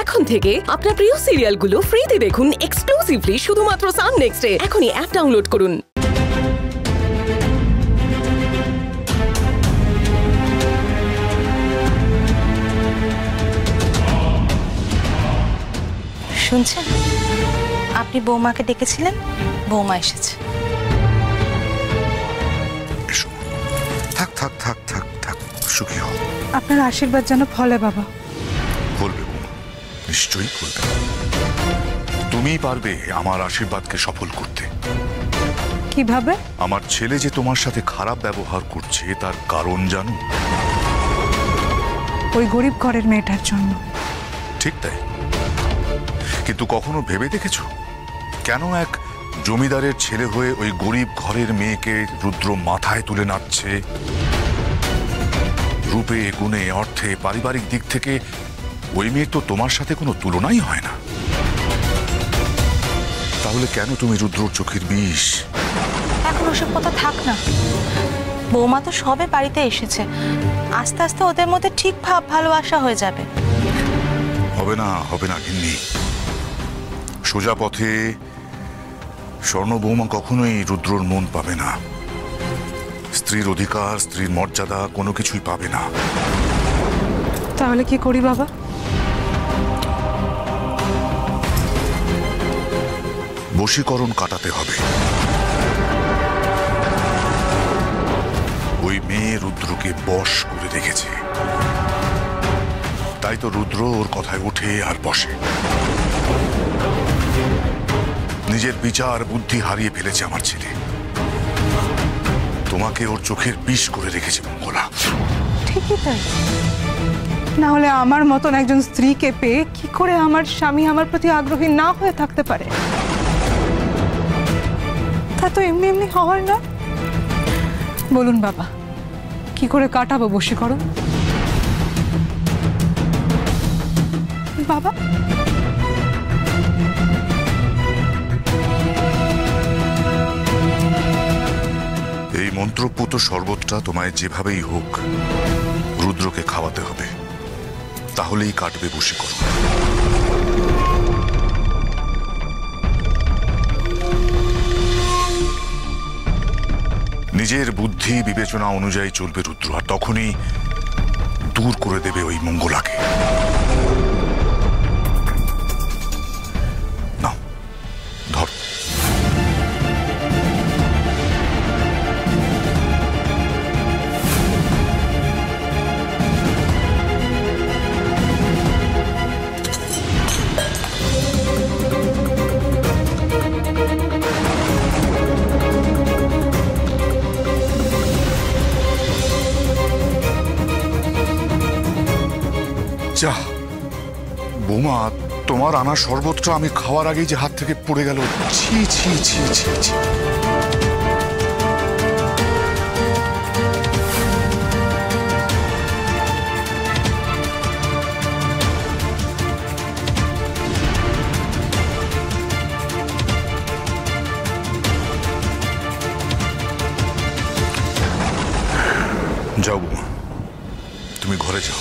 এখন থেকে আপনার প্রিয় সিরিয়ালগুলো ফ্রিতে দেখুন এক্সক্লুসিভলি শুধুমাত্র সান নেক্সটে। এখনই অ্যাপ ডাউনলোড করুন। শুনছেন, আপনি বৌমাকে ডেকেছিলেন, বৌমা এসেছে। থাক থাক থাক থাক থাক, সুখী হও। আপনার আশীর্বাদ যেন ফলে বাবা। বলবে বৌমা, নিশ্চয়ই বলবে। তুমিই পারবে আমার আশীর্বাদকে সফল করতে। কিভাবে? আমার ছেলে যে তোমার সাথে খারাপ ব্যবহার করছে তার কারণ জানো? ওই গরিব ঘরের মেয়েটার জন্য। ঠিক তাই, কিন্তু কখনো ভেবে দেখেছো কেন এক জমিদারের ছেলে হয়ে ওই গরিব ঘরের মেয়েকে রুদ্র মাথায় তুলে নাচছে? রূপে, গুণে, অর্থে, পারিবারিক দিক থেকে ওই মেয়ের তো তোমার সাথে কোনো তুলনাই হয় না। তাহলে কেন তুমি রুদ্রর চোখের বিষ? এখন ওসব কথা থাক না, বৌমা তো সবে বাড়িতে এসেছে, আস্তে আস্তে ওদের মধ্যে ঠিক ভাব ভালোবাসা হয়ে যাবে। হবে না, হবে না গিন্নি। সোজা পথে স্বর্ণ বৌমা কখনোই রুদ্রর মন পাবে না। স্ত্রীর অধিকার, স্ত্রীর মর্যাদা কোনো কিছুই পাবে না। তাহলে কি করি বাবা? বশীকরণ কাটাতে হবে। ওই মেয়ে রুদ্রকে বশ করে রেখেছে, তাই তো রুদ্র ওর কথায় ওঠে আর বসে। নিজের বিচার বুদ্ধি হারিয়ে ফেলেছে আমার ছেলে। তোমাকে ওর চোখের বিষ করে রেখেছে মঙ্গলা। ঠিকই তাই, না হলে আমার মতন একজন স্ত্রীকে পেয়ে কি করে আমার স্বামী আমার প্রতি আগ্রহী না হয়ে থাকতে পারে? তা তো এমনি এমনি হওয়ার না। বলুন বাবা, কি করে কাটাবো বশীকরণ? বাবা, এই মন্ত্রপুত শরবতটা তোমায় যেভাবেই হোক রুদ্রকে খাওয়াতে হবে, তাহলেই কাটবে বশীকরণ। নিজের বুদ্ধি বিবেচনা অনুযায়ী চলবে রুদ্র, আর তখনই দূর করে দেবে ওই মঙ্গলাকে। নাও, ধর। যা বৌমা, তোমার আনা শরবতটা আমি খাওয়ার আগেই যে হাত থেকে পড়ে গেল। ছি ছি ছি ছি ছি। যাও বৌমা, তুমি ঘরে যাও।